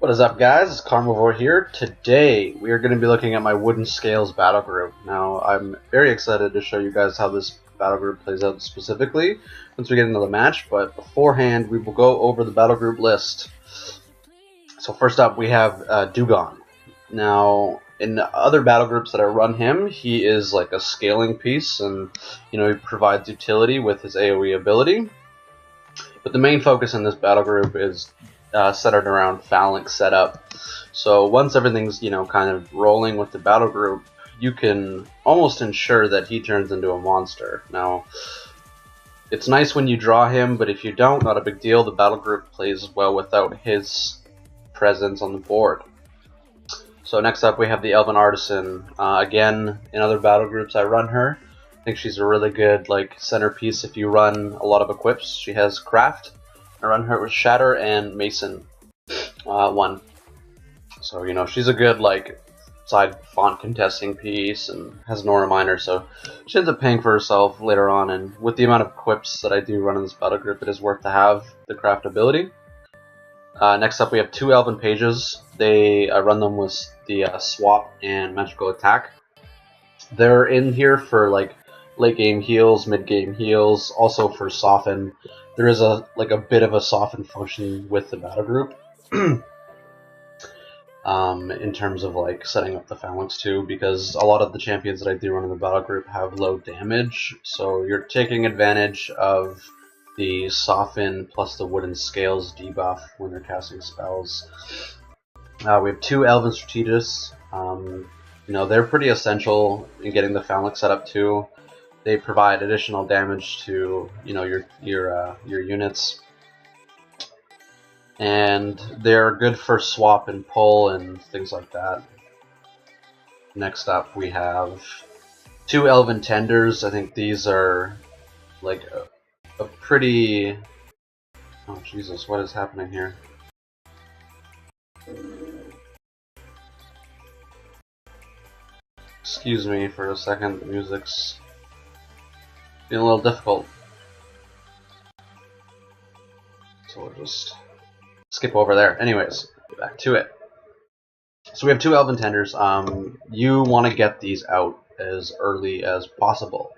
What is up, guys? It's Karmavore here. Today we are going to be looking at my Woodenscales battle group. Now I'm very excited to show you guys how this battle group plays out specifically once we get into the match, but beforehand we will go over the battle group list. So first up we have Dugon. Now in other battle groups that I run him, he is like a scaling piece, and he provides utility with his AoE ability. But the main focus in this battle group is centered around phalanx setup. So once everything's kind of rolling with the battle group, you can almost ensure that he turns into a monster. Now, it's nice when you draw him, but if you don't, not a big deal. The battle group plays well without his presence on the board. So next up we have the Elven Artisan. Again, in other battle groups I run her. I think she's a really good centerpiece if you run a lot of equips. She has Craft. I run her with Shatter and Mason 1. So she's a good side font contesting piece and has Nora Minor, so she ends up paying for herself later on, and with the amount of equips that I do run in this battle group, it is worth to have the Craft ability. Next up we have two Elven Pages. I run them with the Swap and Magical Attack. They're in here for late game heals, mid game heals, also for soften. There is a bit of a soften function with the battle group in terms of setting up the phalanx too, because a lot of the champions that I do run in the battle group have low damage, so you're taking advantage of the soften plus the Woodenscales debuff when they're casting spells. We have two Elven Strategists. They're pretty essential in getting the phalanx set up too. They provide additional damage to your units, and they're good for swap and pull and things like that. Next up we have two Elven Tenders. I think these are a pretty... Oh Jesus, what is happening here? Excuse me for a second, the music's being a little difficult. So we'll just skip over there. Anyways, back to it. So we have two Elven Tenders. You want to get these out as early as possible.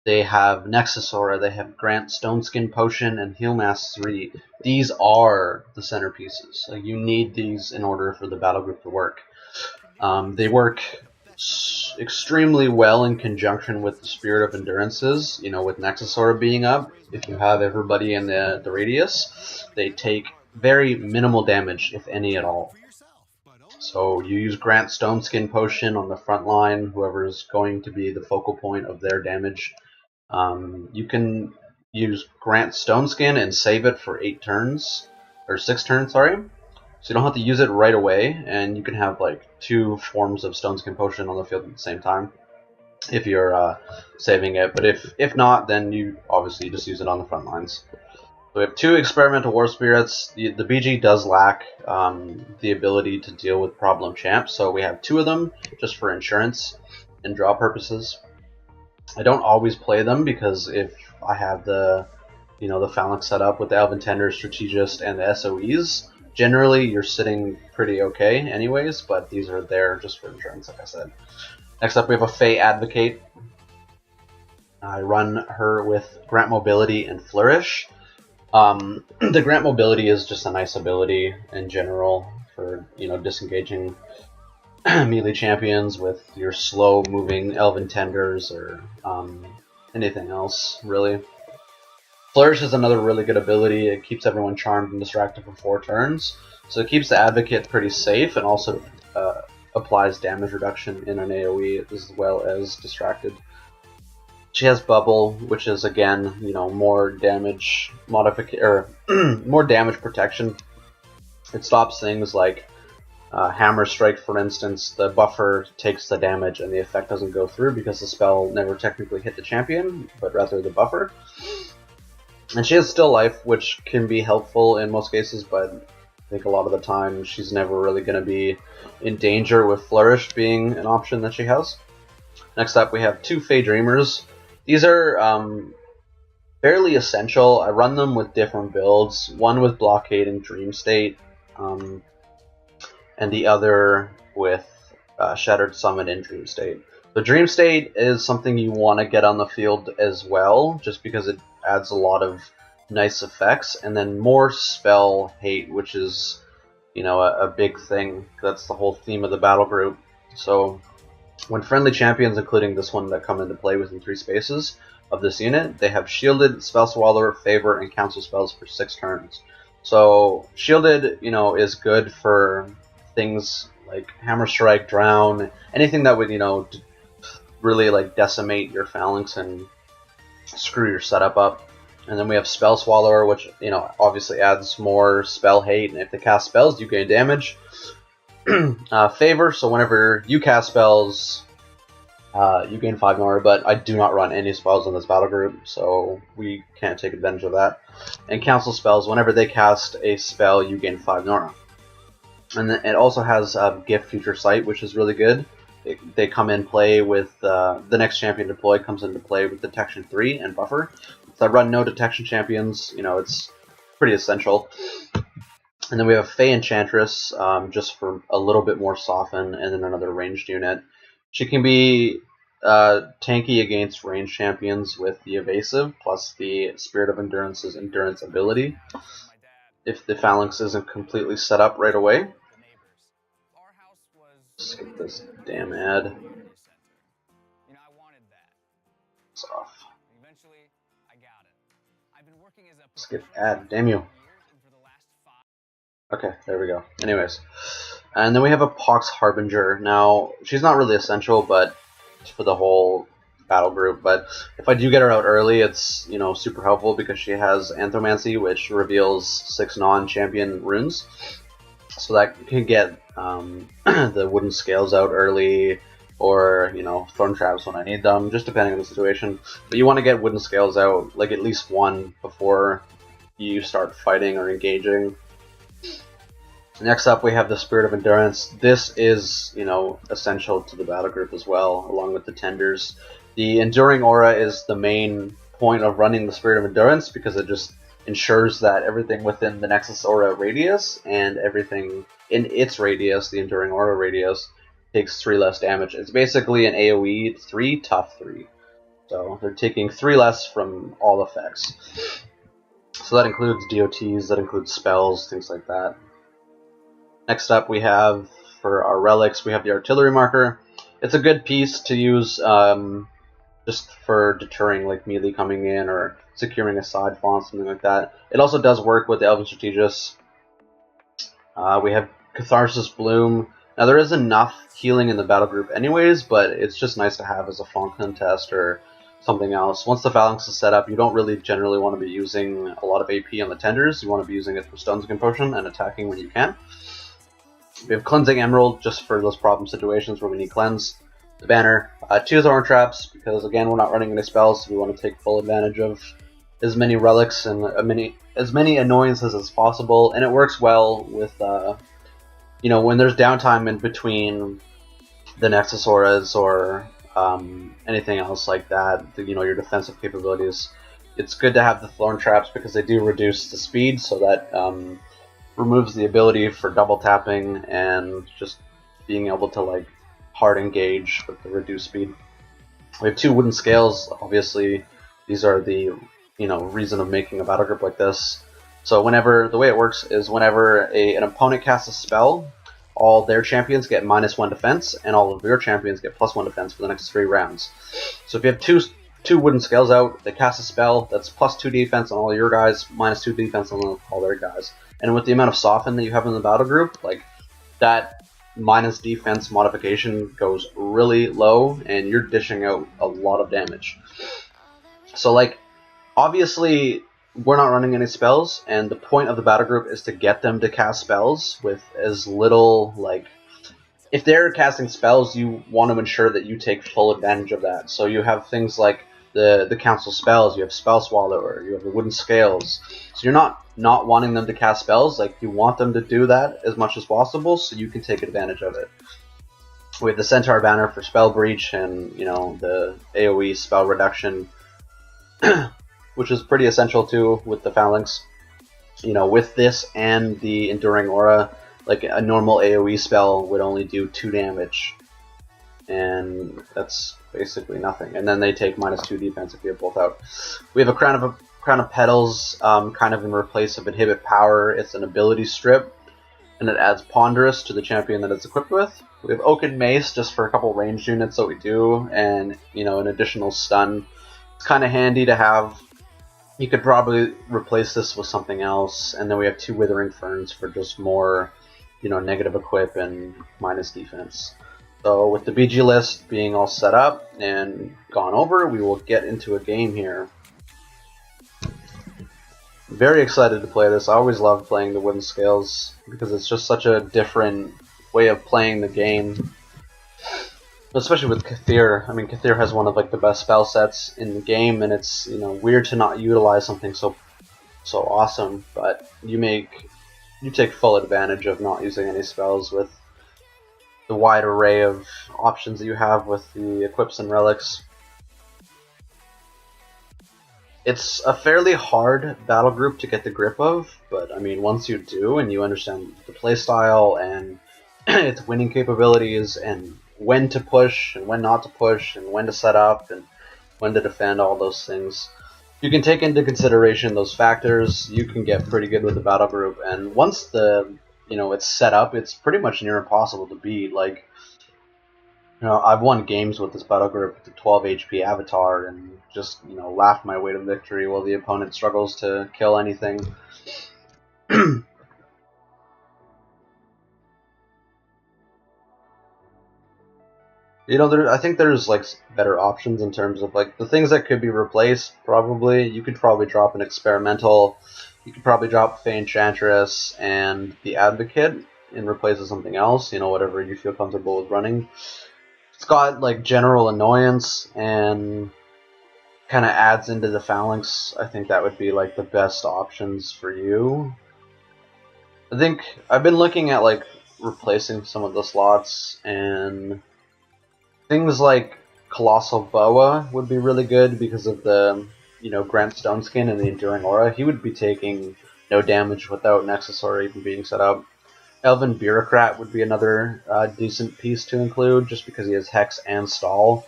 They have Nexus Aura, they have Grant Stoneskin Potion, and Heal Mass 3. These are the centerpieces. You need these in order for the battle group to work. They work extremely well in conjunction with the Spirit of Endurances. With Nexus Aura being up, if you have everybody in the radius, they take very minimal damage, if any at all. So you use Grant Stoneskin Potion on the front line, whoever is going to be the focal point of their damage. You can use Grant Stoneskin and save it for 6 turns, sorry. So you don't have to use it right away, and you can have two forms of Stoneskin Potion on the field at the same time if you're saving it. But if not, then you obviously just use it on the front lines. So we have two Experimental War Spirits. The BG does lack the ability to deal with problem champs, so we have two of them just for insurance and draw purposes. I don't always play them because if I have the phalanx set up with the Elven Tender, Strategist, and the SOEs, generally you're sitting pretty okay anyways, but these are there just for insurance, like I said. Next up we have a Fey Advocate. I run her with Grant Mobility and Flourish. The Grant Mobility is just a nice ability in general for disengaging melee champions with your slow moving Elven Tenders or anything else really. Flourish is another really good ability. It keeps everyone charmed and distracted for 4 turns, so it keeps the Advocate pretty safe and also applies damage reduction in an AoE as well as distracted. She has Bubble, which is again more damage more damage protection. It stops things like Hammer Strike, for instance. The buffer takes the damage and the effect doesn't go through because the spell never technically hit the champion, but rather the buffer. And she has Still Life, which can be helpful in most cases, but I think a lot of the time she's never really going to be in danger with Flourish being an option that she has. Next up we have two Fey Dreamers. These are fairly essential. I run them with different builds, one with Blockade and Dream State. and the other with Shattered Summon and Dream State. The Dream State is something you want to get on the field as well, just because it adds a lot of nice effects, and then more spell hate, which is, you know, a big thing. That's the whole theme of the battle group. So when friendly champions, including this one, that come into play within 3 spaces of this unit, they have Shielded, Spell Swallower, Favor, and Cancel spells for 6 turns. So Shielded, you know, is good for things like Hammer Strike, Drown, anything that would, you know, really like decimate your phalanx and screw your setup up. And then we have Spell Swallower, which, you know, obviously adds more spell hate, and if they cast spells, you gain damage. Favor, so whenever you cast spells, you gain 5 Nora, but I do not run any spells in this battle group, so we can't take advantage of that. And Cancel spells, whenever they cast a spell, you gain 5 Nora. And then it also has Gift Future Sight, which is really good. They come in play with the next champion deployed comes into play with Detection 3 and Buffer. So I run no Detection champions, you know, it's pretty essential. And then we have Fey Enchantress, just for a little bit more soften, and then another ranged unit. She can be tanky against ranged champions with the Evasive, plus the Spirit of Endurance's Endurance ability, if the Phalanx isn't completely set up right away. Skip this damn ad. It's off. Skip ad, damn you. Okay, there we go. Anyways. And then we have a Pox Harbinger. Now, she's not really essential, but for the whole battle group. But if I do get her out early, it's, you know, super helpful because she has Anthromancy, which reveals 6 non-champion runes. So that can get the Woodenscales out early, or, you know, Thorn Traps when I need them, just depending on the situation. But you want to get Woodenscales out, like, at least one before you start fighting or engaging. Next up, we have the Spirit of Endurance. This is, you know, essential to the battle group as well, along with the Tenders. The Enduring Aura is the main point of running the Spirit of Endurance because it just ensures that everything within the Nexus Aura radius and everything in its radius, the Enduring Aura radius, takes 3 less damage. It's basically an AoE 3, tough 3. So they're taking 3 less from all effects. So that includes DOTs, that includes spells, things like that. Next up, we have, for our relics, we have the Artillery Marker. It's a good piece to use just for deterring like melee coming in or securing a side font, something like that. It also does work with the Elven Strategist. We have Catharsis Bloom. Now there is enough healing in the battle group anyways, but it's just nice to have as a font contest or something else. Once the Phalanx is set up, you don't really generally want to be using a lot of AP on the Tenders. You want to be using it for Stones and Potion and attacking when you can. We have Cleansing Emerald, just for those problem situations where we need cleanse. The banner, 2 Thorn Traps, because again we're not running any spells, so we want to take full advantage of as many relics and as many annoyances as possible. And it works well with, you know, when there's downtime in between the Nexus Auras or anything else like that, you know, your defensive capabilities. It's good to have the Thorn Traps because they do reduce the speed, so that removes the ability for double tapping and just being able to like hard engage with the reduced speed. We have 2 Woodenscales. Obviously, these are the, you know, reason of making a battle group like this. So whenever, the way it works is whenever an opponent casts a spell, all their champions get -1 defense, and all of your champions get +1 defense for the next 3 rounds. So if you have two Woodenscales out, they cast a spell, that's +2 defense on all your guys, -2 defense on all their guys. And with the amount of soften that you have in the battle group, like, that minus defense modification goes really low, and you're dishing out a lot of damage. So, like, obviously, we're not running any spells, and the point of the battle group is to get them to cast spells with as little, like, if they're casting spells, you want to ensure that you take full advantage of that. So you have things like the council spells, you have Spell Swallower, you have the Woodenscales. So you're not wanting them to cast spells, like, you want them to do that as much as possible so you can take advantage of it. We have the Centaur banner for Spell Breach and, you know, the AoE spell reduction, which is pretty essential too with the Phalanx. You know, with this and the Enduring Aura, like a normal AoE spell would only do 2 damage, and that's basically nothing. And then they take -2 defense if you have both out. We have a Crown of Petals, kind of in replace of Inhibit Power. It's an ability strip, and it adds Ponderous to the champion that it's equipped with. We have Oaken Mace just for a couple ranged units that we do, and an additional stun. It's kind of handy to have. You could probably replace this with something else, and then we have 2 Withering Ferns for just more, negative equip and minus defense. So with the BG list being all set up and gone over, we will get into a game here. Very excited to play this. I always love playing the Woodenscales because it's just such a different way of playing the game. Especially with Kathir. I mean, Kathir has one of the best spell sets in the game, and it's weird to not utilize something so awesome. But you take full advantage of not using any spells with the wide array of options that you have with the equips and relics. It's a fairly hard battle group to get the grip of, but I mean, once you do and you understand the playstyle and its winning capabilities and when to push and when not to push and when to set up and when to defend, all those things, you can take into consideration those factors. You can get pretty good with the battle group, and once it's set up, it's pretty much near impossible to beat. I've won games with this battle group with the 12 HP avatar and just, laughed my way to victory while the opponent struggles to kill anything. I think there's better options in terms of the things that could be replaced. Probably you could probably drop an experimental. You could probably drop Fey Enchantress and the Advocate and replace with something else. Whatever you feel comfortable with running. It's got general annoyance and kind of adds into the Phalanx. I think that would be the best options for you. I think I've been looking at replacing some of the slots, and things like Colossal Boa would be really good because of the Grant Stoneskin and the Enduring Aura. He would be taking no damage without Nexus Aura even being set up. Elven Bureaucrat would be another decent piece to include, just because he has Hex and Stall.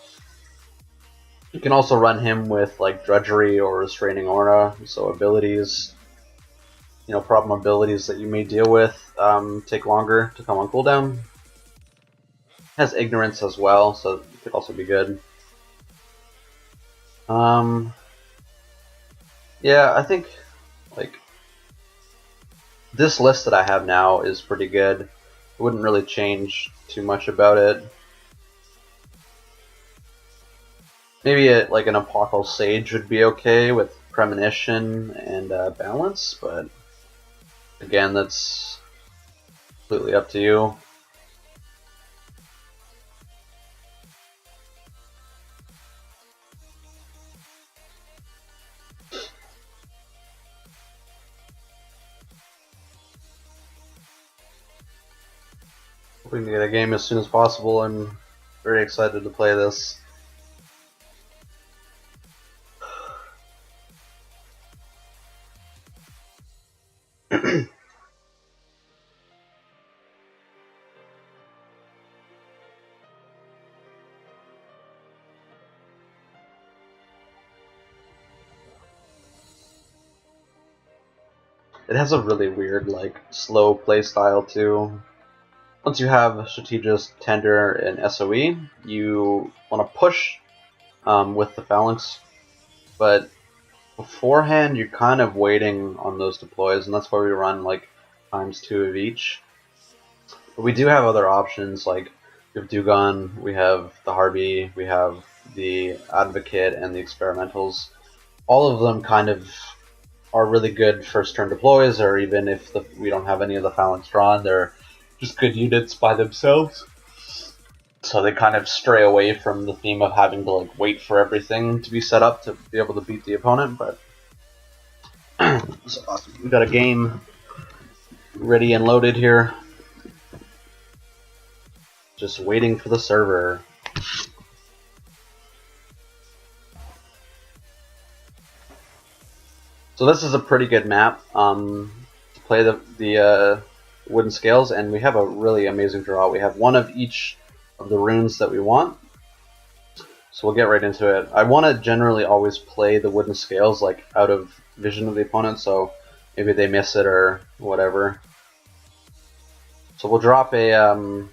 You can also run him with Drudgery or Restraining Aura, so abilities, problem abilities that you may deal with take longer to come on cooldown. Has Ignorance as well, so it could also be good. Yeah, I think this list that I have now is pretty good. I wouldn't really change too much about it. Maybe an Apocalypse Sage would be okay with Premonition and Balance, but again, that's completely up to you. Hoping to get a game as soon as possible. I'm very excited to play this. It has a really weird, slow play style too. Once you have Strategist, Tender, and SOE, you want to push with the Phalanx, but beforehand you're kind of waiting on those deploys, and that's why we run ×2 of each. But we do have other options, we have Dugon, we have the Harby, we have the Advocate, and the Experimentals. All of them kind of are really good first turn deploys, or even if we don't have any of the Phalanx drawn, they're just good units by themselves. So they kind of stray away from the theme of having to wait for everything to be set up to be able to beat the opponent. But so awesome. We got a game ready and loaded here. Just waiting for the server. So this is a pretty good map to play the Woodenscales, and we have a really amazing draw. We have one of each of the runes that we want. So we'll get right into it. I want to generally always play the Woodenscales like out of vision of the opponent, so maybe they miss it or whatever. So we'll drop a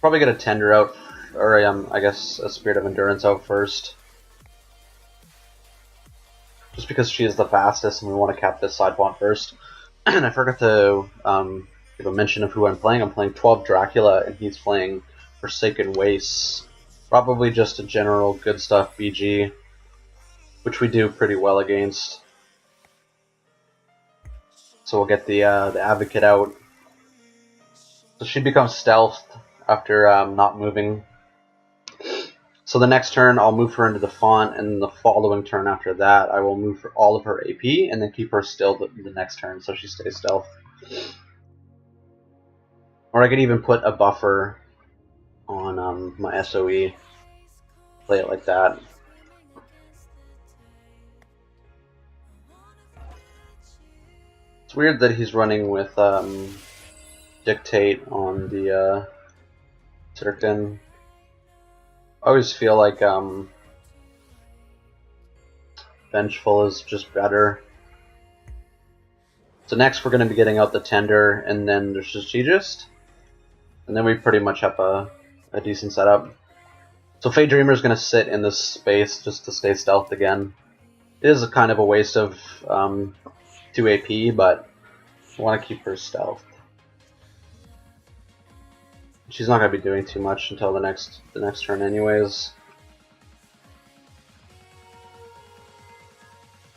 probably get a Tender out, or I guess a Spirit of Endurance out first, just because she is the fastest, and we want to cap this side pawn first. And I forgot to give a mention of who I'm playing. I'm playing 12Darkula, and he's playing Forsaken Wastes. Probably just a general good stuff BG, which we do pretty well against. So we'll get the Advocate out. So she becomes stealthed after not moving. So the next turn I'll move her into the font, and the following turn after that I will move all of her AP and then keep her still the next turn so she stays stealth. Or I could even put a buffer on my SOE, play it like that. It's weird that he's running with Dictate on the Turkin. I always feel like Vengeful is just better. So next we're going to be getting out the Tender and then the Strategist. And then we pretty much have a decent setup. So Fey Dreamer is going to sit in this space just to stay stealthed again. It is a kind of a waste of 2 AP, but I want to keep her stealth. She's not going to be doing too much until the next turn anyways.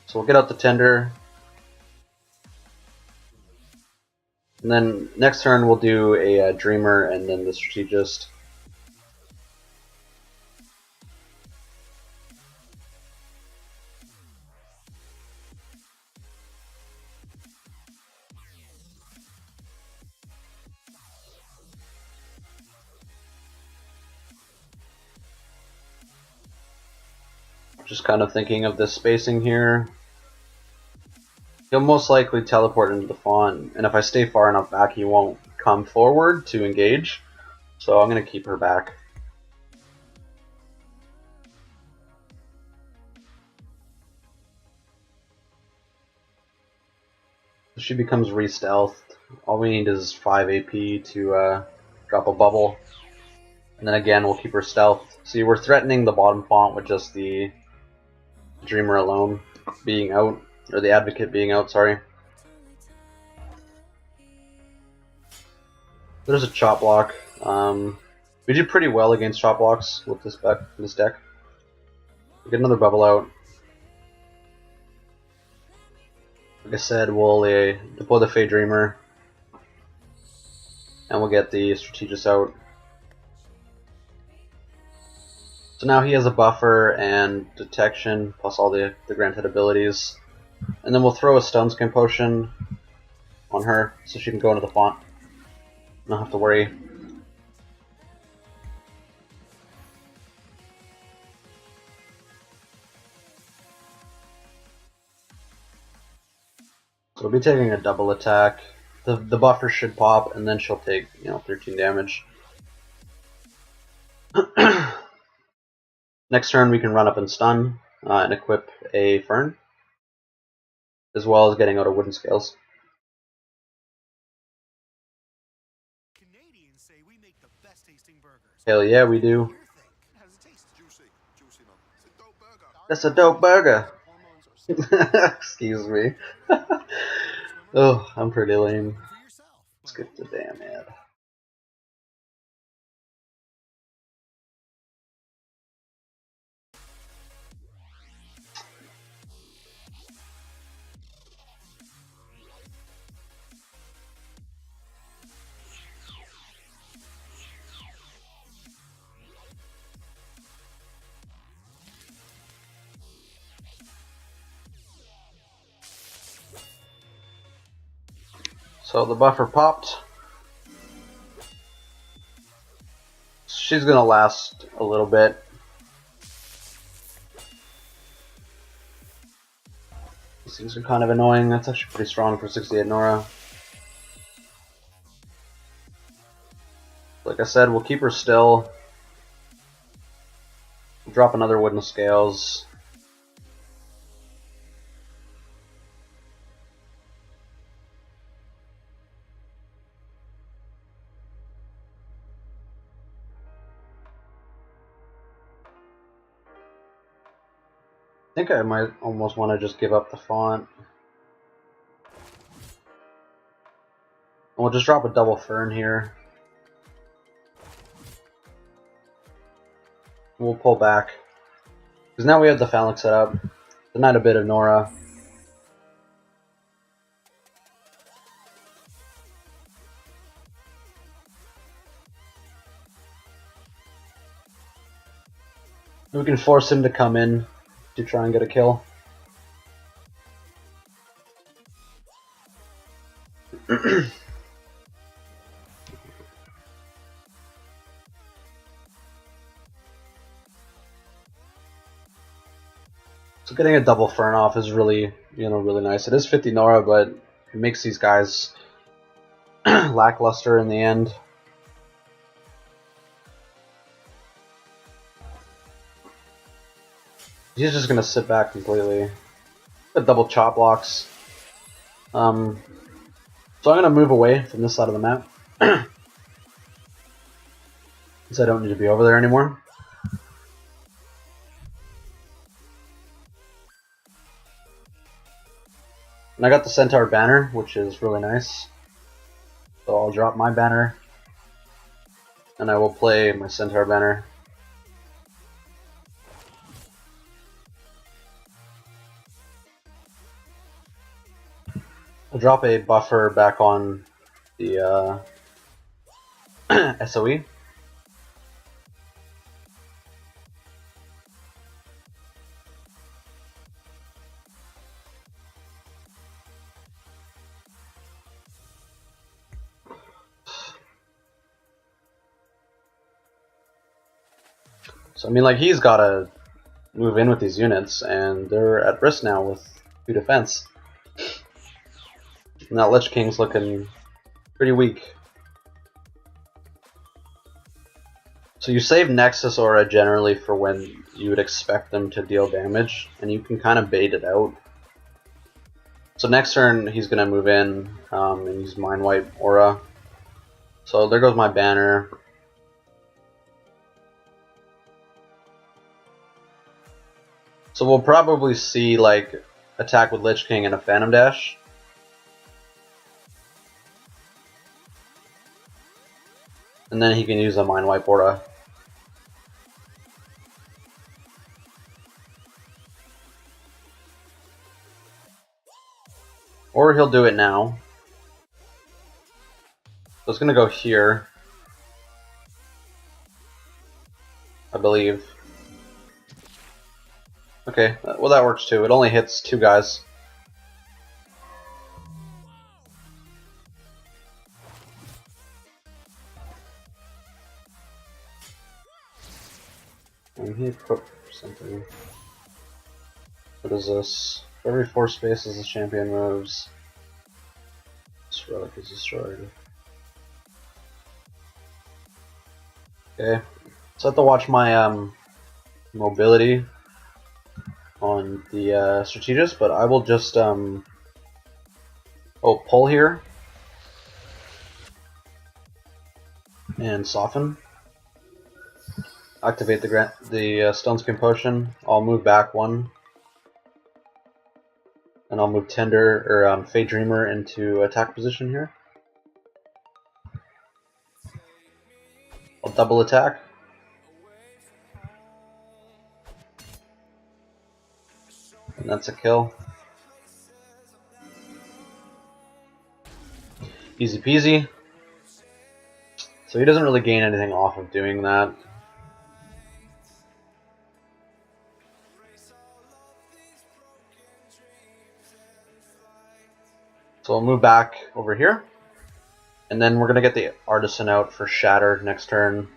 So we'll get out the Tender. And then next turn we'll do a Dreamer and then the Strategist. Just kind of thinking of this spacing here. He'll most likely teleport into the font, and if I stay far enough back, he won't come forward to engage. So I'm going to keep her back. She becomes re-stealthed. All we need is 5 AP to drop a bubble. And then again, we'll keep her stealth. See, we're threatening the bottom font with just the Dreamer alone being out, or the Advocate being out, sorry. There's a chop block. We do pretty well against chop blocks with this deck. We get another bubble out. Like I said, we'll deploy the Fey Dreamer, and we'll get the Strategist out. So now he has a buffer and detection, plus all the granted abilities. And then we'll throw a Stone Skin Potion on her, so she can go into the font. Don't have to worry. So we'll be taking a double attack. The buffer should pop, and then she'll take 13 damage. Next turn we can run up and stun and equip a Fern, as well as getting out of Woodenscales. Canadians say we make the best tasting burgers. Hell yeah, we do. How does it taste? Juicy, man. It's a dope burger. That's a dope burger. Excuse me. Oh, I'm pretty lame. Let's get the damn ad. So the buffer popped. She's gonna last a little bit. things are kind of annoying. That's actually pretty strong for 68 Nora. Like I said, we'll keep her still. We'll drop another Woodenscales. I think I might almost want to just give up the font. And we'll just drop a double fern here. We'll pull back. Because now we have the phalanx set up. The Knight a bit of Nora. We can force him to come in to try and get a kill. So getting a double fern off is really, really nice. It is 50 Nora, but it makes these guys lackluster in the end. He's just gonna sit back completely. The double chop blocks. So I'm gonna move away from this side of the map. Since I don't need to be over there anymore. And I got the Centaur banner, which is really nice. So I'll drop my banner. And I will play my Centaur banner. I'll drop a buffer back on the SOE. So I mean, like, he's got to move in with these units, and they're at risk now with 2 defense. And that Lich King's looking pretty weak. So you save Nexus Aura generally for when you would expect them to deal damage, and you can kind of bait it out. So next turn he's going to move in and use Mind Wipe Aura. So there goes my banner. So we'll probably see like attack with Lich King and a Phantom Dash. And then he can use a Mind Wipe Aura. Or he'll do it now. So it's going to go here, I believe. Okay, well that works too. It only hits 2 guys. And he equipped something. What is this? For every 4 spaces the champion moves, this relic is destroyed. Okay, so I have to watch my mobility on the strategist, but I will just pull here and soften. Activate the Stoneskin Potion. I'll move back 1, and I'll move Tender or Fey Dreamer into attack position here. I'll double attack. And that's a kill. Easy peasy. So he doesn't really gain anything off of doing that. So we'll move back over here. And then we're going to get the Artisan out for Shatter next turn.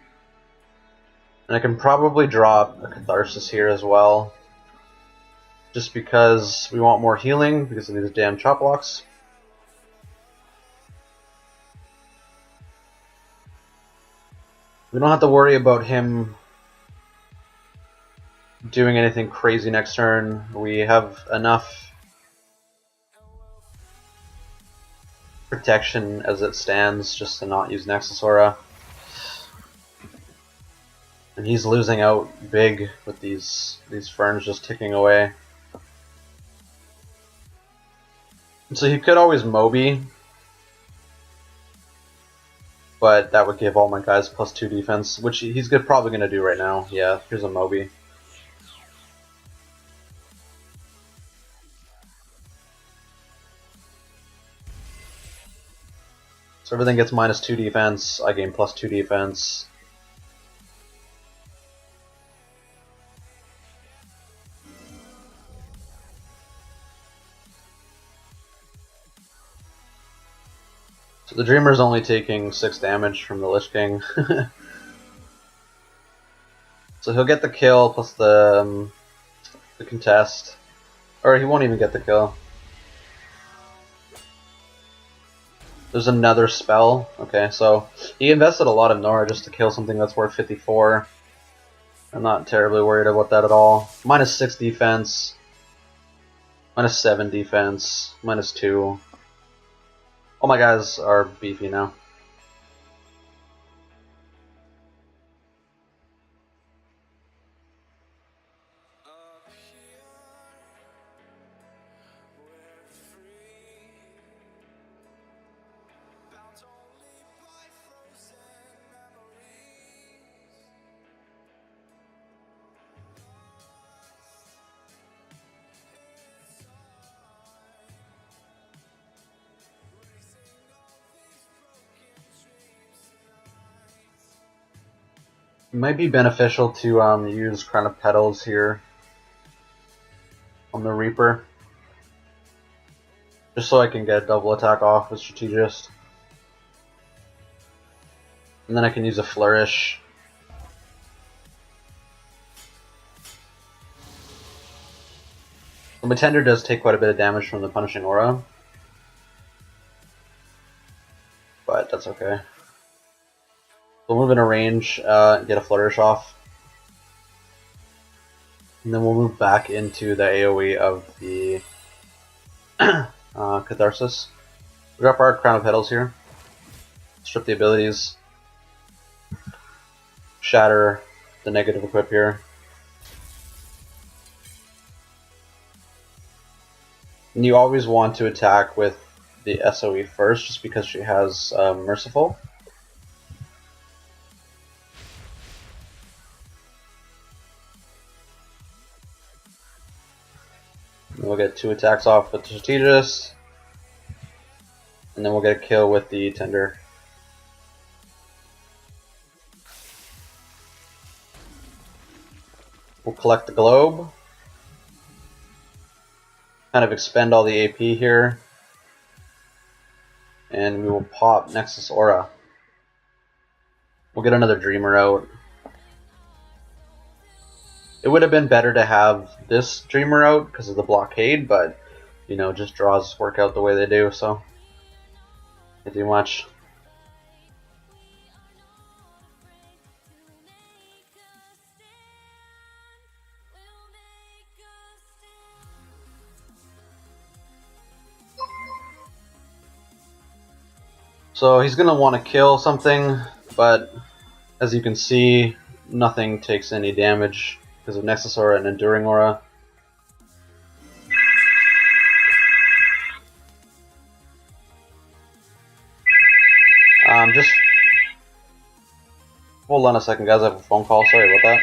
And I can probably drop a Catharsis here as well. just because we want more healing because of these damn chop blocks. We don't have to worry about him doing anything crazy next turn. We have enough protection as it stands just to not use Nexus Aura. And he's losing out big with these ferns just ticking away. And so he could always Moby, but that would give all my guys +2 defense, which he's probably going to do right now. Yeah, here's a Moby. So everything gets -2 defense, I gain +2 defense. So the Dreamer's only taking 6 damage from the Lich King. So he'll get the kill plus the contest. Or he won't even get the kill. There's another spell. Okay, so he invested a lot of Nora just to kill something that's worth 54. I'm not terribly worried about that at all. -6 defense. -7 defense. -2. All my guys are beefy now. It might be beneficial to use Crown of Petals here on the Reaper, just so I can get a double attack off with Strategist. And then I can use a Flourish. So my Tender does take quite a bit of damage from the Punishing Aura, but that's okay. We'll move into range, get a Flourish off. And then we'll move back into the AoE of the Catharsis. We drop our Crown of Petals here. Strip the abilities. Shatter the negative equip here. And you always want to attack with the SOE first, just because she has Merciful. And we'll get 2 attacks off with the Strategist, and then we'll get a kill with the Tender. We'll collect the Globe. Kind of expend all the AP here. And we will pop Nexus Aura. We'll get another Dreamer out. It would have been better to have this Dreamer out because of the blockade, but, you know, just draws work out the way they do, so can't do much. So he's going to want to kill something, but as you can see, nothing takes any damage because of Nexus Aura and Enduring Aura. Just hold on a second, guys. I have a phone call. Sorry about that.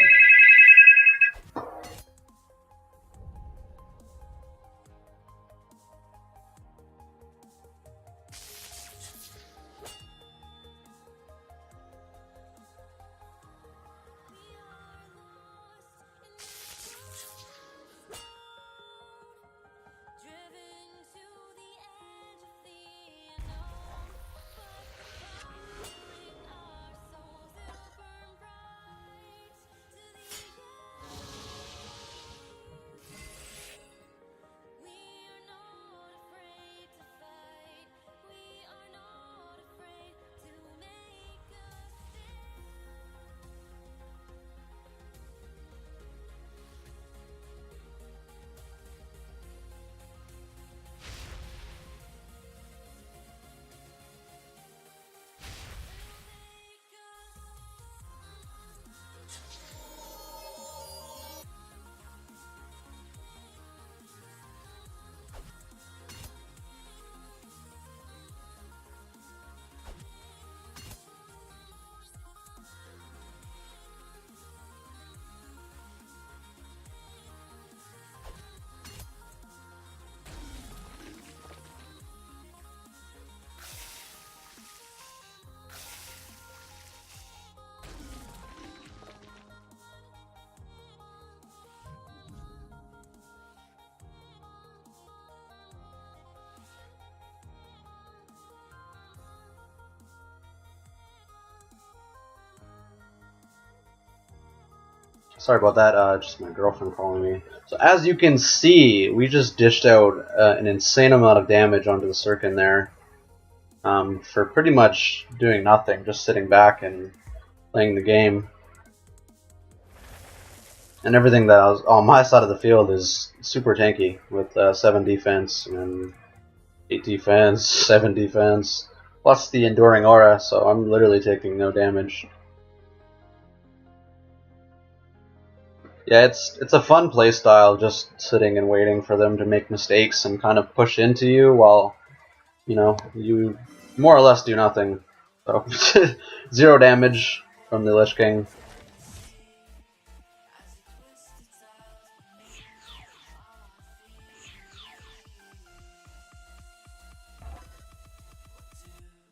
Sorry about that, just my girlfriend calling me. So as you can see, we just dished out an insane amount of damage onto the Sirkin there. For pretty much doing nothing, just sitting back and playing the game. And everything that was on my side of the field is super tanky, with 7 defense and 8 defense, 7 defense, plus the enduring aura, so I'm literally taking no damage. Yeah, it's a fun playstyle, just sitting and waiting for them to make mistakes and kind of push into you while, you know, you more or less do nothing. So 0 damage from the Lich King.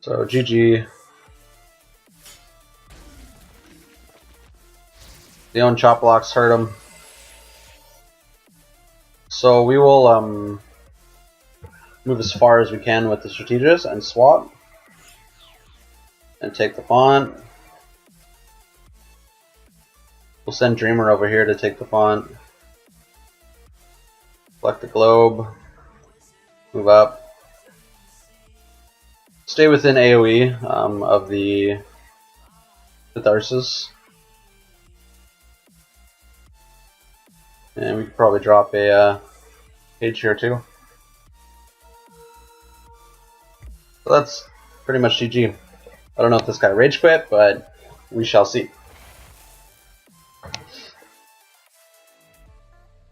So GG. The own chop blocks hurt him. So we will move as far as we can with the Strategist and swap. And take the font. We'll send Dreamer over here to take the font. Select the globe. Move up. Stay within AoE of the Catharsis. And we could probably drop a page here too. So that's pretty much GG. I don't know if this guy rage quit, but we shall see.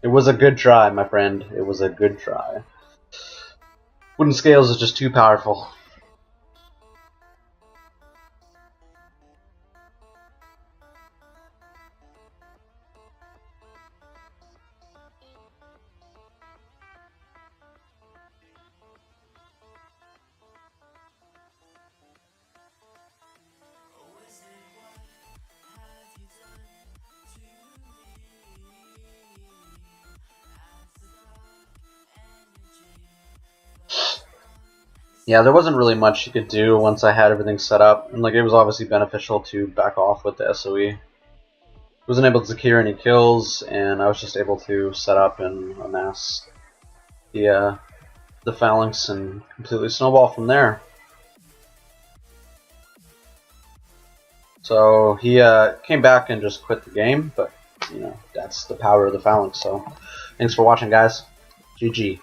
It was a good try, my friend. It was a good try. Woodenscales is just too powerful. Yeah, there wasn't really much you could do once I had everything set up, and like it was obviously beneficial to back off with the SOE. Wasn't able to secure any kills, and I was just able to set up and amass the phalanx and completely snowball from there. So he came back and just quit the game, but you know that's the power of the phalanx. So thanks for watching, guys. GG.